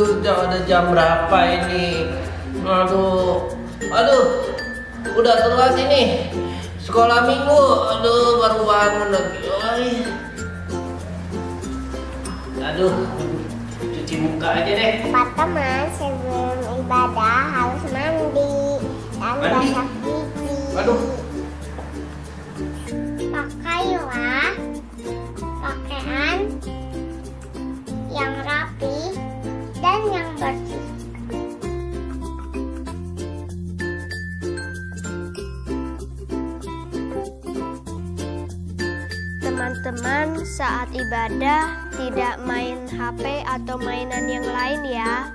udah jam berapa ini? Aduh, udah telat ini. Sekolah minggu, baru bangun lagi. Aduh, cuci muka aja deh. Teman-teman, sebelum ibadah harus mandi dan gosok gigi. Aduh. Pakailah pakaian yang rapi dan yang bersih. Teman-teman, saat ibadah tidak main HP atau mainan yang lain ya.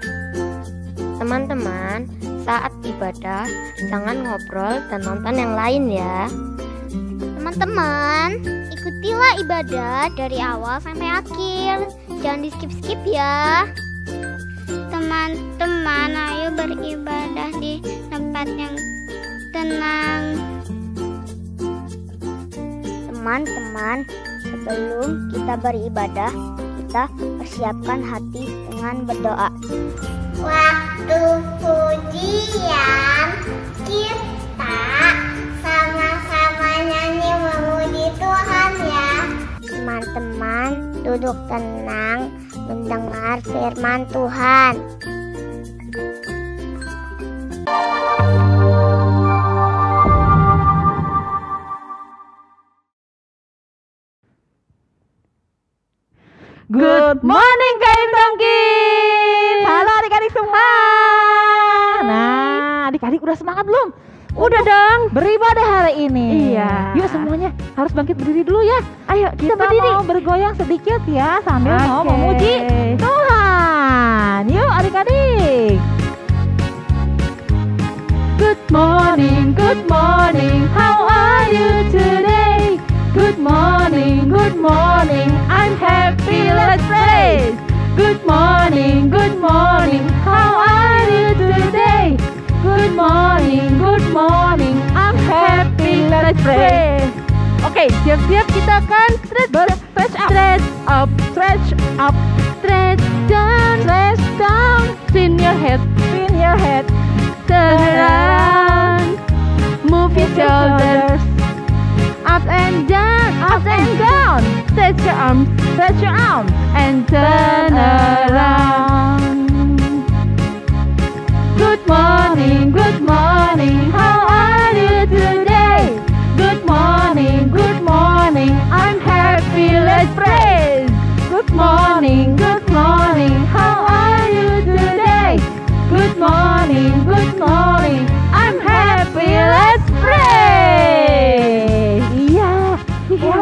Teman-teman, saat ibadah jangan ngobrol dan nonton yang lain ya. Teman-teman, ikutilah ibadah dari awal sampai akhir. Jangan di skip-skip ya. Teman-teman, ayo beribadah di tempat yang tenang. Teman-teman, sebelum kita beribadah, kita persiapkan hati dengan berdoa. Waktu pujian kita sama-sama nyanyi memuji Tuhan ya. Teman-teman, duduk tenang mendengar firman Tuhan. Good morning Kaintong Kids. Halo adik-adik semua. Nah, adik-adik udah semangat belum? Udah dong, beribadah hari ini. Iya. Yuk semuanya harus bangkit berdiri dulu ya. Ayo kita berdiri. Mau bergoyang sedikit ya sambil mau memuji Tuhan. Yuk adik-adik. Good morning, how are you today? Good morning, I'm happy, let's praise. Good morning, how are you today? Good morning, I'm happy, let's praise. Oke, siap-siap kita akan stretch up, stretch down, spin your head, turn around, move your shoulders, up and down, stretch your arms, and turn around. Good morning, how are you today? Good morning, I'm happy, let's praise. Good morning, how are you today? Good morning, I'm happy, let's praise. Iya,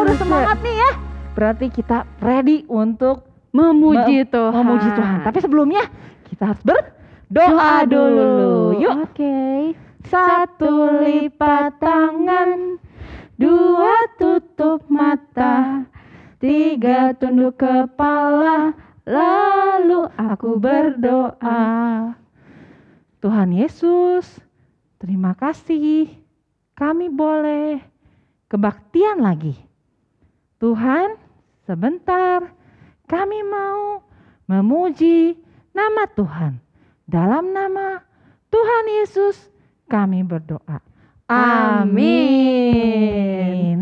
udah semangat nih ya. Berarti kita ready untuk memuji Tuhan. Tapi sebelumnya kita harus berdoa dulu. Yuk. Oke. 1 lipat tangan, 2 tutup mata, 3 tunduk kepala, lalu aku berdoa. Tuhan Yesus, terima kasih kami boleh kebaktian lagi. Tuhan, sebentar kami mau memuji nama Tuhan. Dalam nama Tuhan Yesus kami berdoa. Amin.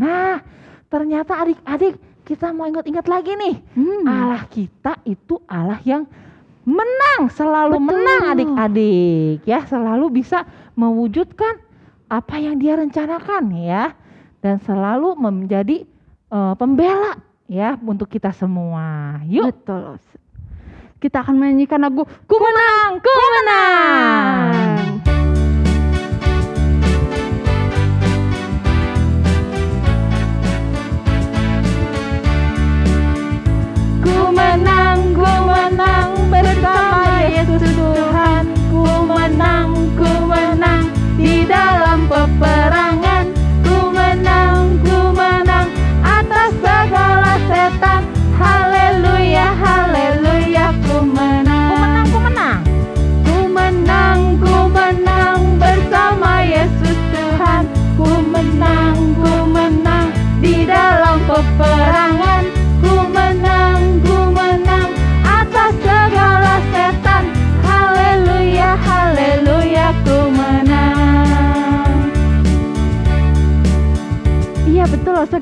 Nah, ternyata adik-adik kita mau ingat-ingat lagi nih. Allah kita itu Allah yang menang, selalu menang adik-adik. Ya, selalu bisa mewujudkan apa yang Dia rencanakan ya. Dan selalu menjadi pembela ya untuk kita semua. Yuk. Betul. Kita akan menyanyikan lagu Ku Menang, Ku Menang. Ku menang bersama Yesus Tuhan. Ku menang di dalam peperangan. Ku menang atas segala setan. Haleluya, haleluya, ku menang. Ku menang.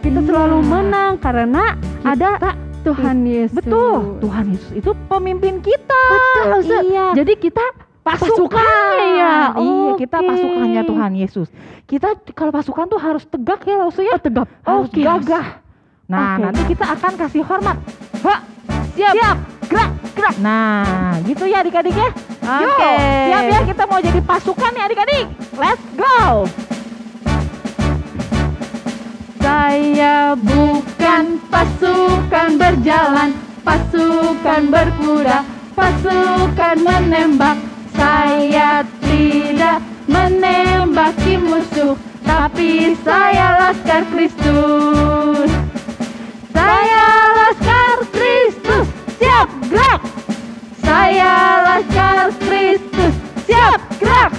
kita selalu menang karena ada Kita- Tuhan Yesus. Betul, Tuhan Yesus itu pemimpin kita. Betul, Ustaz. Iya. Jadi kita pasukannya ya. Iya, kita Oke. pasukannya Tuhan Yesus. Kita kalau pasukan tuh harus tegak ya, Lausu ya. Tegap. Harus Oke. gagah. Nah, Oke. nanti kita akan kasih hormat. Ha, siap, gerak, gerak. Nah, gitu ya adik-adik ya. Yuk, Oke. siap ya, kita mau jadi pasukan ya adik-adik. Let's go. Saya bukan pasukan berjalan, pasukan berkuda, pasukan menembak. Saya tidak menembaki musuh, tapi saya laskar Kristus. Saya laskar Kristus, siap gerak. Saya laskar Kristus, siap gerak.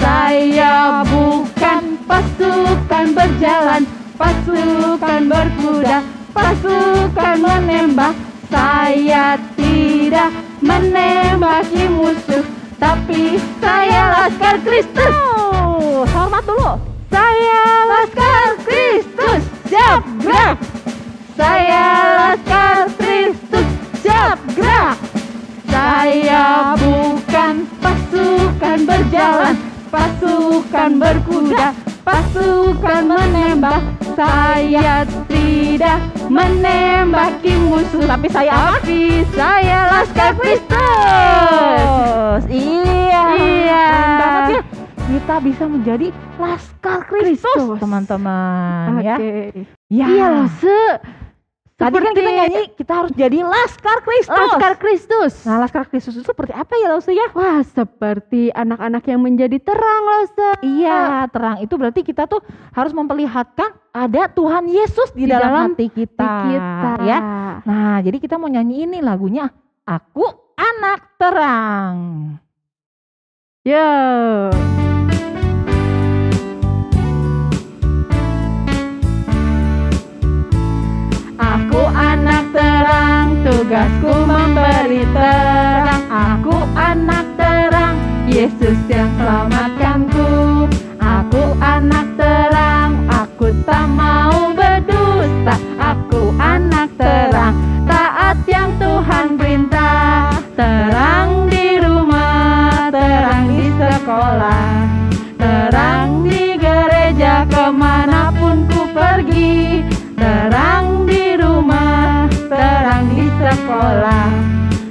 Saya bukan pasukan berjalan, pasukan berkuda, pasukan menembak. Saya tidak menembaki musuh, tapi saya laskar Kristus. Hormat dulu. Saya laskar Kristus, siap gerak. Saya laskar Kristus, siap gerak. Saya bukan pasukan berjalan, pasukan berkuda, pasukan menembak. Saya tidak menembaki musuh, Tapi saya apa? tapi saya laskar Kristus. Iya. Iya. Keren banget ya. Kita bisa menjadi laskar Kristus, Kristus. teman-teman ya. Oke. Ya. Iya loh, Tadi kan kita nyanyi, kita harus jadi laskar Kristus. Laskar Kristus. Nah, laskar Kristus itu seperti apa ya, Lausu ya? Wah, seperti anak-anak yang menjadi terang loh, Iya, terang itu berarti kita tuh harus memperlihatkan ada Tuhan Yesus di dalam hati kita. Ya. Nah, jadi kita mau nyanyi ini lagunya Aku Anak Terang. Yo. Aku anak terang, tugasku memberi terang. Aku anak terang, Yesus yang selamatkanku. Aku anak terang, aku tak mau berdusta. Aku anak terang, taat yang Tuhan perintah. Terang di rumah, terang di sekolah, terang di gereja kemanapun ku pergi. Terang di rumah, terang di sekolah,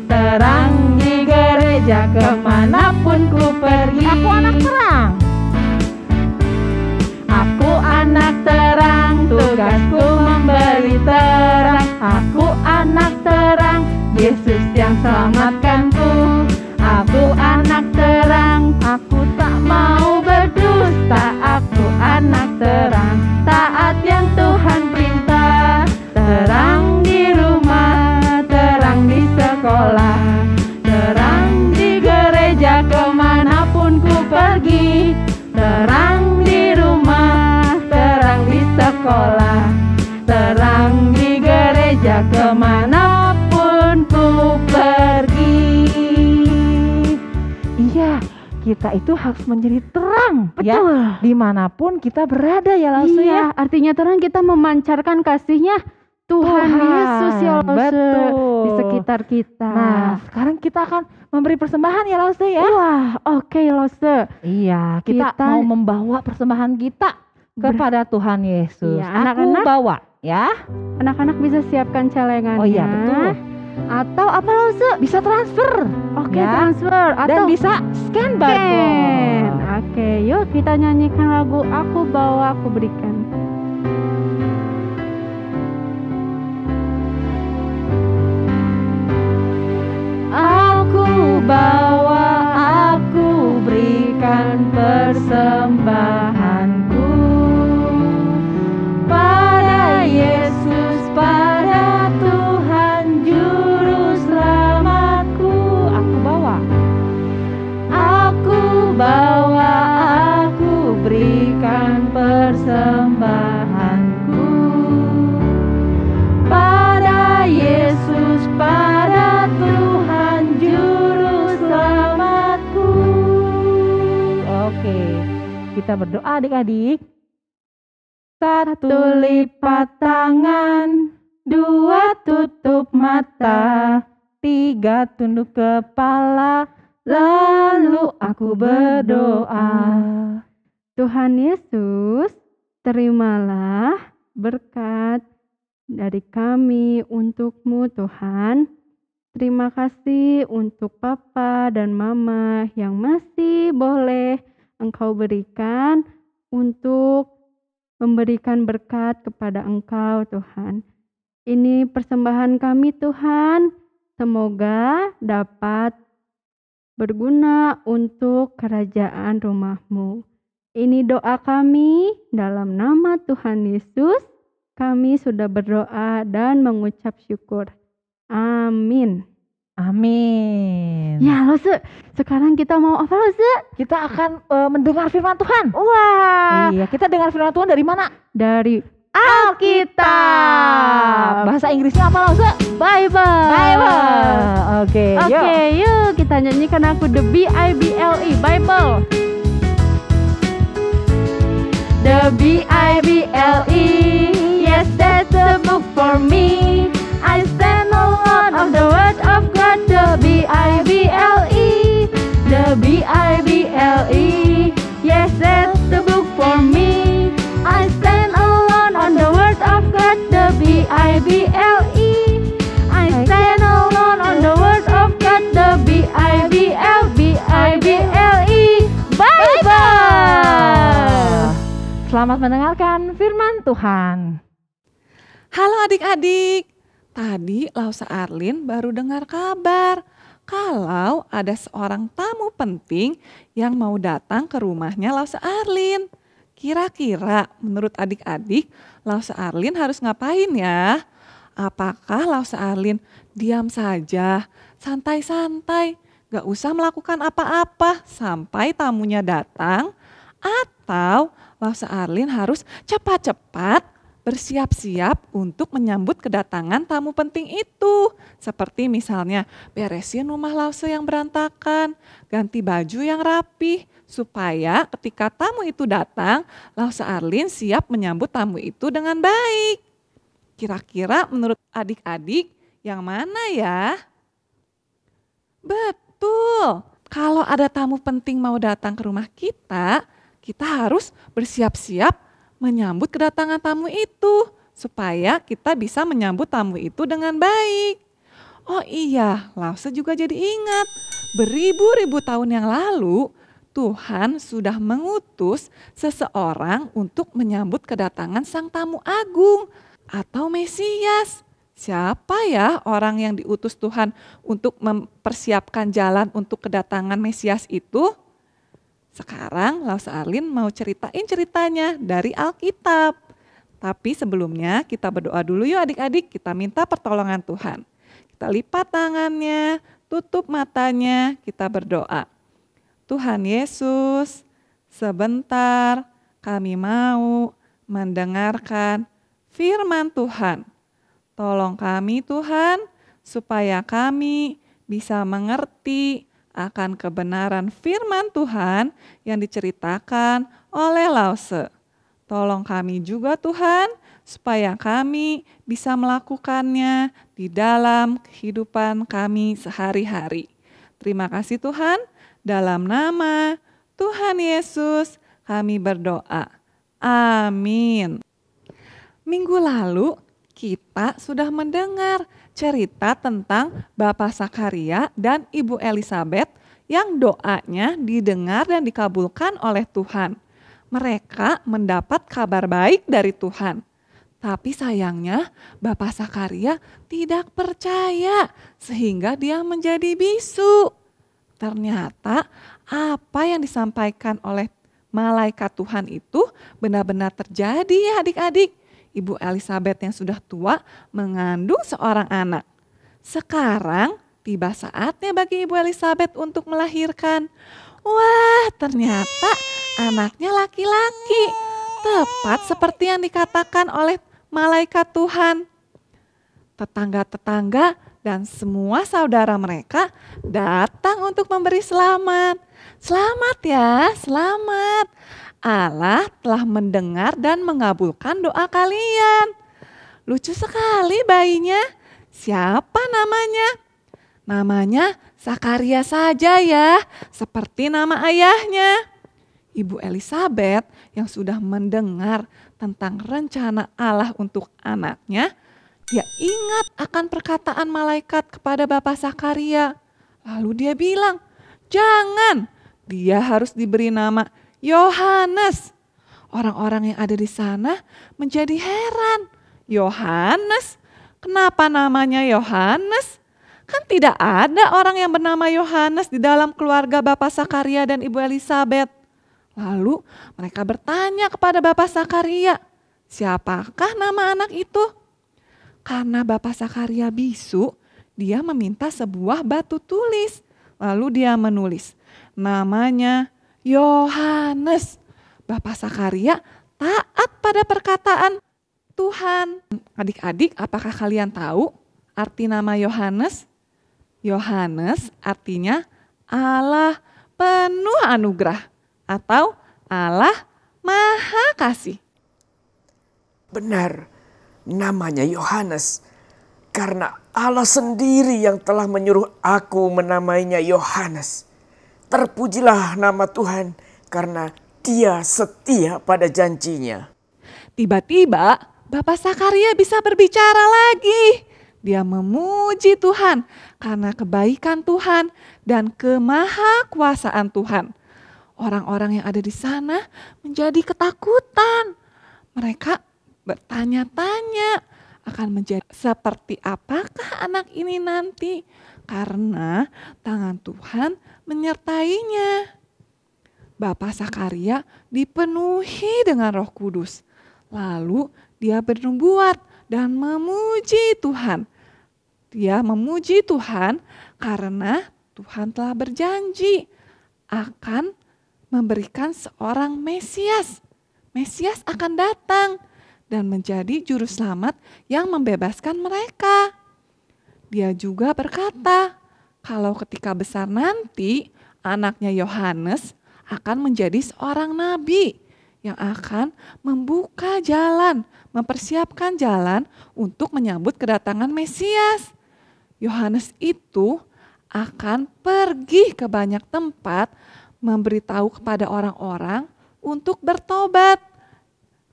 terang di gereja kemanapun ku pergi. Aku anak terang. Aku anak terang, tugasku memberi terang. Aku anak terang, Yesus yang selamatkanku. Aku anak terang, aku tak mau berdusta. Aku anak terang, taat yang Tuhan perintah. Terang di rumah, terang di sekolah, terang di gereja kemanapun ku pergi. Terang di rumah, terang di sekolah, terang di gereja kemanapun ku pergi. Iya, kita itu harus menjadi terang. Betul. Ya, dimanapun kita berada ya, Lausu Iya, ya. artinya terang kita memancarkan kasihnya Tuhan Yesus ya Lause, betul. di sekitar kita. Nah, sekarang kita akan memberi persembahan ya, Lausu ya. Wah, oke Lause. Iya, kita Kita- mau membawa persembahan kita kepada Tuhan Yesus. Iya, Aku anak-anak- bawa ya. Anak-anak bisa siapkan celengannya. Oh iya, betul. Atau apa Lause? Bisa transfer. Oke, Ya. transfer Dan atau bisa scan scan. barcode. Oke, yuk kita nyanyikan lagu Aku Bawa Aku Berikan. Aku bawa, aku berikan persembahanku pada Yesus, pada Tuhan Juru Selamatku. Aku bawa. Aku bawa, aku berikan persembahanku pada Yesus, pada Tuhan Juru Selamatku. Oke. Kita berdoa adik-adik. Satu lipat tangan, dua tutup mata, tiga tunduk kepala, lalu aku berdoa. Tuhan Yesus, terimalah berkat dari kami untuk-Mu Tuhan. Terima kasih untuk Papa dan Mama yang masih boleh Engkau berikan untuk memberikan berkat kepada Engkau Tuhan. Ini persembahan kami Tuhan, semoga dapat berguna untuk kerajaan rumah-Mu. Ini doa kami dalam nama Tuhan Yesus. Kami sudah berdoa dan mengucap syukur. Amin. Amin. Ya Lose, sekarang kita mau apa Lose? Kita akan mendengar firman Tuhan. Wah, Iya, kita dengar firman Tuhan dari mana? dari Alkitab. Bahasa Inggrisnya apa, Lause? Bible. Oke, Oke, yuk kita nyanyikan aku The Bible. Bible. The Bible, yes, that's the book for me. I stand alone of the word of God. The Bible, the Bible, yes, that's the book for me. I stand alone on the word of God. The Bible, I stand alone on the word of God. The Bible, Bible. Selamat mendengarkan firman Tuhan. Halo adik-adik, tadi Lause Arlin baru dengar kabar kalau ada seorang tamu penting yang mau datang ke rumahnya Lause Arlin. Kira-kira menurut adik-adik, Lause Arlin harus ngapain ya? Apakah Lause Arlin diam saja, santai-santai, gak usah melakukan apa-apa sampai tamunya datang? Atau Lause Arlin harus cepat-cepat bersiap-siap untuk menyambut kedatangan tamu penting itu. Seperti misalnya beresin rumah Lause yang berantakan, ganti baju yang rapi, supaya ketika tamu itu datang, Lause Arlin siap menyambut tamu itu dengan baik. Kira-kira menurut adik-adik yang mana ya? Betul, kalau ada tamu penting mau datang ke rumah kita harus bersiap-siap menyambut kedatangan tamu itu, supaya kita bisa menyambut tamu itu dengan baik. Oh iya, Lause juga jadi ingat, beribu-ribu tahun yang lalu, Tuhan sudah mengutus seseorang untuk menyambut kedatangan sang tamu agung atau Mesias. Siapa ya orang yang diutus Tuhan untuk mempersiapkan jalan untuk kedatangan Mesias itu? Sekarang Lause Arlin mau ceritain ceritanya dari Alkitab. Tapi sebelumnya kita berdoa dulu yuk adik-adik, kita minta pertolongan Tuhan. Kita lipat tangannya, tutup matanya, kita berdoa. Tuhan Yesus, sebentar kami mau mendengarkan firman Tuhan. Tolong kami Tuhan, supaya kami bisa mengerti akan kebenaran firman Tuhan yang diceritakan oleh Lause. Tolong kami juga Tuhan, supaya kami bisa melakukannya di dalam kehidupan kami sehari-hari. Terima kasih Tuhan, dalam nama Tuhan Yesus kami berdoa. Amin. Minggu lalu kita sudah mendengar cerita tentang Bapak Sakaria dan Ibu Elisabeth yang doanya didengar dan dikabulkan oleh Tuhan. Mereka mendapat kabar baik dari Tuhan. Tapi sayangnya Bapak Sakaria tidak percaya sehingga dia menjadi bisu. Ternyata apa yang disampaikan oleh malaikat Tuhan itu benar-benar terjadi ya adik-adik. Ibu Elisabeth yang sudah tua mengandung seorang anak. Sekarang tiba saatnya bagi Ibu Elisabeth untuk melahirkan. Wah, ternyata anaknya laki-laki. Tepat seperti yang dikatakan oleh malaikat Tuhan. Tetangga-tetangga dan semua saudara mereka datang untuk memberi selamat. Selamat ya, selamat. Allah telah mendengar dan mengabulkan doa kalian. Lucu sekali bayinya. Siapa namanya? Namanya Zakaria saja ya, seperti nama ayahnya. Ibu Elizabeth yang sudah mendengar tentang rencana Allah untuk anaknya, dia ingat akan perkataan malaikat kepada Bapak Zakaria. Lalu dia bilang, jangan, dia harus diberi nama Yohanes. Orang-orang yang ada di sana menjadi heran. Yohanes? Kenapa namanya Yohanes? Kan tidak ada orang yang bernama Yohanes di dalam keluarga Bapak Zakaria dan Ibu Elizabeth. Lalu mereka bertanya kepada Bapak Zakaria, siapakah nama anak itu? Karena Bapak Zakaria bisu, dia meminta sebuah batu tulis. Lalu dia menulis, namanya Yohanes. Bapak Zakaria taat pada perkataan Tuhan. Adik-adik, apakah kalian tahu arti nama Yohanes? Yohanes artinya Allah penuh anugerah atau Allah Maha Kasih. Benar, namanya Yohanes. Karena Allah sendiri yang telah menyuruh aku menamainya Yohanes. Terpujilah nama Tuhan karena Dia setia pada janjinya. Tiba-tiba Bapak Zakaria bisa berbicara lagi. Dia memuji Tuhan karena kebaikan Tuhan dan kemahakuasaan Tuhan. Orang-orang yang ada di sana menjadi ketakutan. Mereka bertanya-tanya akan menjadi seperti apakah anak ini nanti, karena tangan Tuhan menyertainya. Bapak Zakaria dipenuhi dengan Roh Kudus. Lalu dia bernubuat dan memuji Tuhan. Dia memuji Tuhan karena Tuhan telah berjanji akan memberikan seorang Mesias. Mesias akan datang dan menjadi juru selamat yang membebaskan mereka. Dia juga berkata, kalau ketika besar nanti anaknya Yohanes akan menjadi seorang nabi yang akan membuka jalan, mempersiapkan jalan untuk menyambut kedatangan Mesias. Yohanes itu akan pergi ke banyak tempat memberitahu kepada orang-orang untuk bertobat.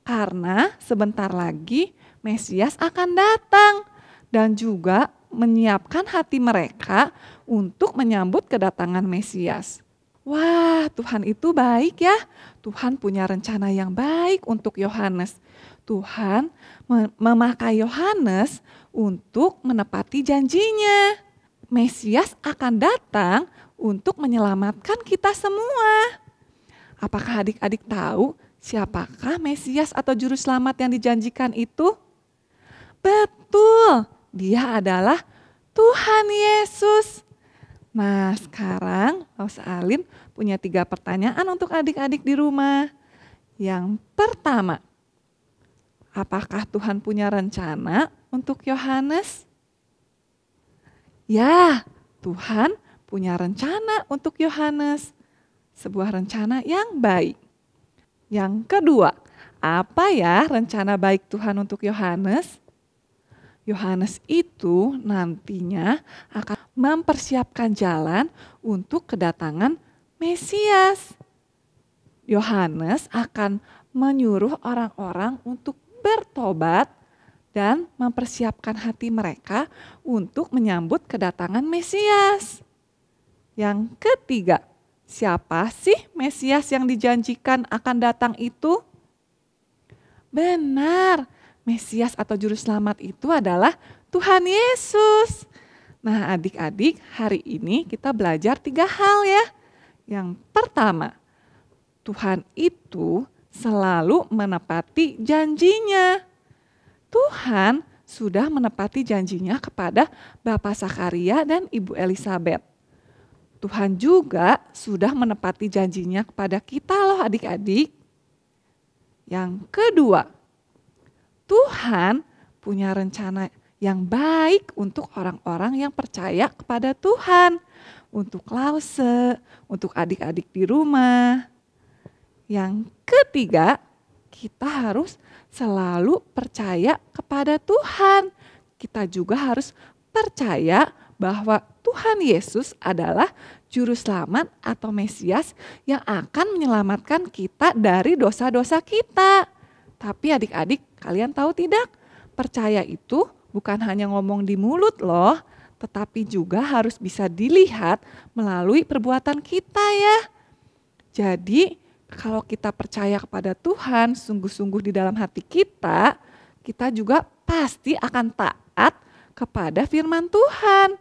Karena sebentar lagi Mesias akan datang dan juga menyiapkan hati mereka untuk menyambut kedatangan Mesias. Wah, Tuhan itu baik ya. Tuhan punya rencana yang baik untuk Yohanes. Tuhan memakai Yohanes untuk menepati janjinya. Mesias akan datang untuk menyelamatkan kita semua. Apakah adik-adik tahu siapakah Mesias atau juru selamat yang dijanjikan itu? Betul, dia adalah Tuhan Yesus. Nah, sekarang Paus Alim punya 3 pertanyaan untuk adik-adik di rumah. Yang pertama, apakah Tuhan punya rencana untuk Yohanes? Ya, Tuhan punya rencana untuk Yohanes. Sebuah rencana yang baik. Yang kedua, apa ya rencana baik Tuhan untuk Yohanes? Yohanes itu nantinya akan mempersiapkan jalan untuk kedatangan Mesias. Yohanes akan menyuruh orang-orang untuk bertobat dan mempersiapkan hati mereka untuk menyambut kedatangan Mesias. Yang ketiga, siapa sih Mesias yang dijanjikan akan datang itu? Benar, Mesias atau Juru Selamat itu adalah Tuhan Yesus. Nah adik-adik, hari ini kita belajar 3 hal ya. Yang pertama, Tuhan itu selalu menepati janjinya. Tuhan sudah menepati janjinya kepada Bapak Zakaria dan Ibu Elizabeth. Tuhan juga sudah menepati janjinya kepada kita loh adik-adik. Yang kedua, Tuhan punya rencana yang baik untuk orang-orang yang percaya kepada Tuhan. Untuk Lause, untuk adik-adik di rumah. Yang ketiga, kita harus selalu percaya kepada Tuhan. Kita juga harus percaya bahwa Tuhan Yesus adalah Juru Selamat atau Mesias yang akan menyelamatkan kita dari dosa-dosa kita. Tapi adik-adik, kalian tahu tidak? Percaya itu bukan hanya ngomong di mulut loh, tetapi juga harus bisa dilihat melalui perbuatan kita ya. Jadi kalau kita percaya kepada Tuhan sungguh-sungguh di dalam hati kita, kita juga pasti akan taat kepada firman Tuhan.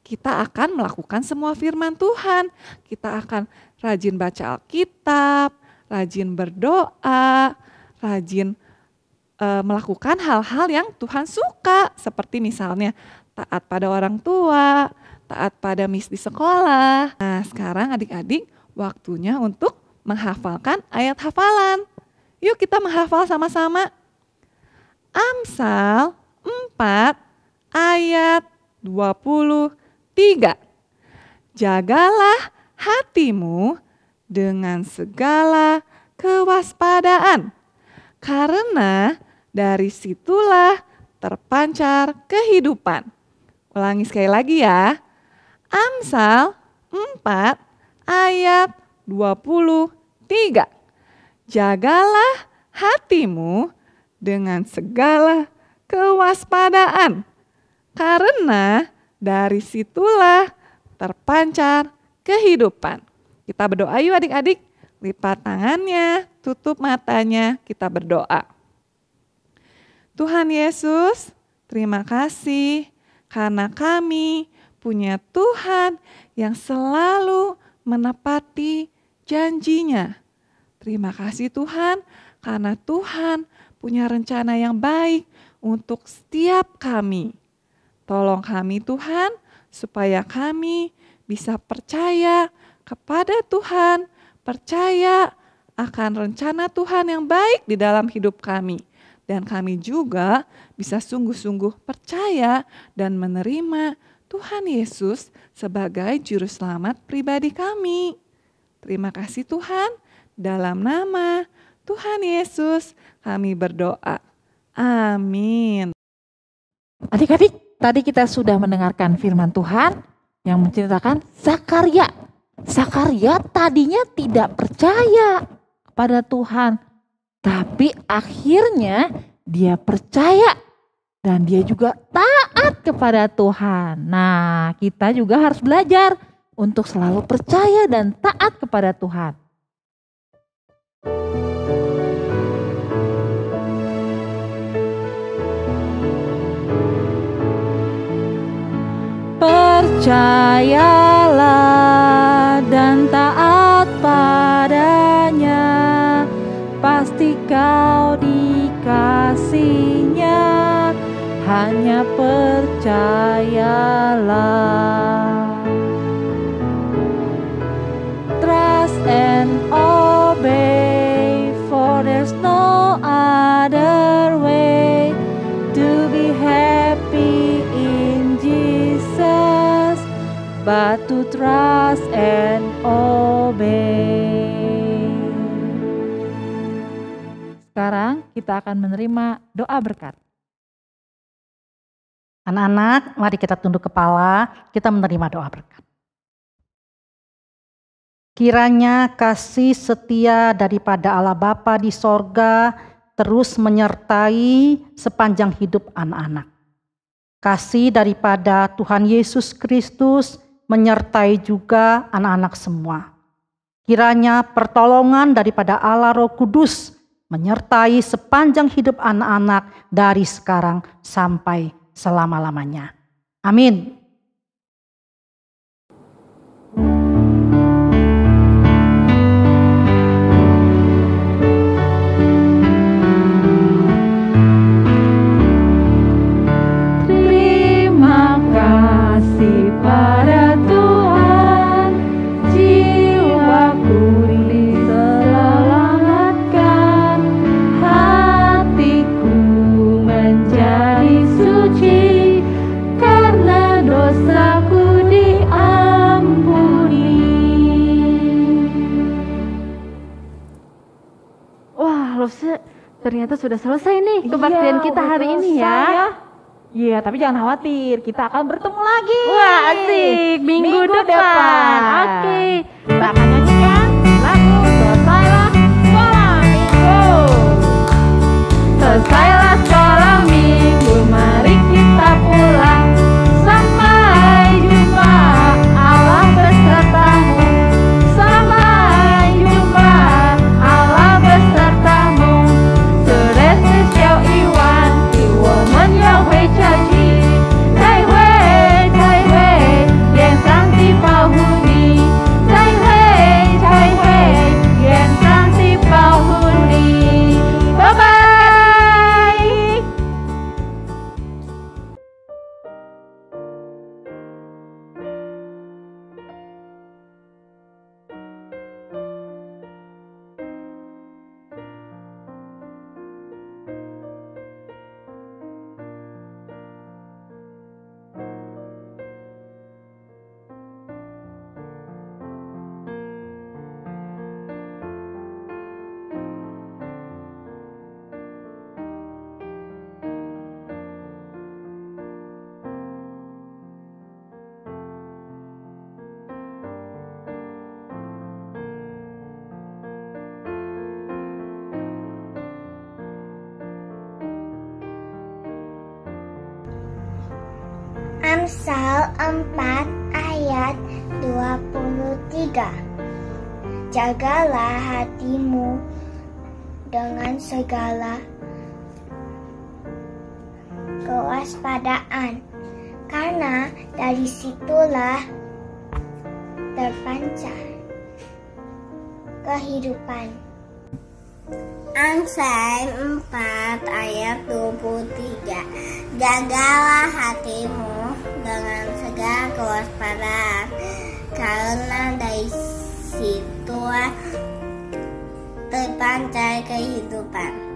Kita akan melakukan semua firman Tuhan. Kita akan rajin baca Alkitab, rajin berdoa, rajin melakukan hal-hal yang Tuhan suka. Seperti misalnya taat pada orang tua, taat pada miss di sekolah. Nah, sekarang adik-adik waktunya untuk menghafalkan ayat hafalan. Yuk kita menghafal sama-sama. Amsal 4 ayat 23. Jagalah hatimu dengan segala kewaspadaan, karena dari situlah terpancar kehidupan. Ulangi sekali lagi ya. Amsal 4 ayat 23. Jagalah hatimu dengan segala kewaspadaan, karena dari situlah terpancar kehidupan. Kita berdoa yuk adik-adik. Lipat tangannya, tutup matanya, kita berdoa. Tuhan Yesus, terima kasih karena kami punya Tuhan yang selalu menepati janjinya. Terima kasih Tuhan karena Tuhan punya rencana yang baik untuk setiap kami. Tolong kami Tuhan supaya kami bisa percaya kepada Tuhan, percaya akan rencana Tuhan yang baik di dalam hidup kami. Dan kami juga bisa sungguh-sungguh percaya dan menerima Tuhan Yesus sebagai Juru Selamat pribadi kami. Terima kasih Tuhan, dalam nama Tuhan Yesus kami berdoa. Amin. Adik-adik, tadi kita sudah mendengarkan firman Tuhan yang menceritakan Zakaria. Zakaria tadinya tidak percaya kepada Tuhan, tapi akhirnya dia percaya dan dia juga taat kepada Tuhan. Nah, kita juga harus belajar untuk selalu percaya dan taat kepada Tuhan. Percayalah dan taat padanya, pasti kau dikasihnya, hanya percayalah. Trust and obey, for there's no other way to be happy in Jesus, but to trust and obey. Sekarang kita akan menerima doa berkat. Anak-anak, mari kita tunduk kepala, kita menerima doa berkat. Kiranya kasih setia daripada Allah Bapa di sorga terus menyertai sepanjang hidup anak-anak. Kasih daripada Tuhan Yesus Kristus menyertai juga anak-anak semua. Kiranya pertolongan daripada Allah Roh Kudus menyertai sepanjang hidup anak-anak dari sekarang sampai selama-lamanya. Amin. Terima kasih pada Tuhan, jiwaku diselamatkan, hatiku menjadi suci karena ternyata sudah selesai nih kebaktian kita udah hari ini selesai ya. Iya, tapi jangan khawatir, kita akan bertemu lagi. Wah, asik. Minggu depan. Oke. Kita akan nyanyikan lagu Selesailah Sekolah Minggu. Selesailah sekolah minggu, mari kita pulang. Sampai jumpa, Allah besertamu. Sampai jumpa, Allah besertamu. 这里是小一万，对我们要会珍惜。再会，再会，愿上帝保护你。再会，再会，愿上帝保护你。拜拜。Amsal 4 ayat 23. Jagalah hatimu dengan segala kewaspadaan, karena dari situlah terpancar kehidupan. Amsal 4 ayat 23. Jagalah hatimu dengan segala kewaspadaan, karena dari situ terpancar kehidupan.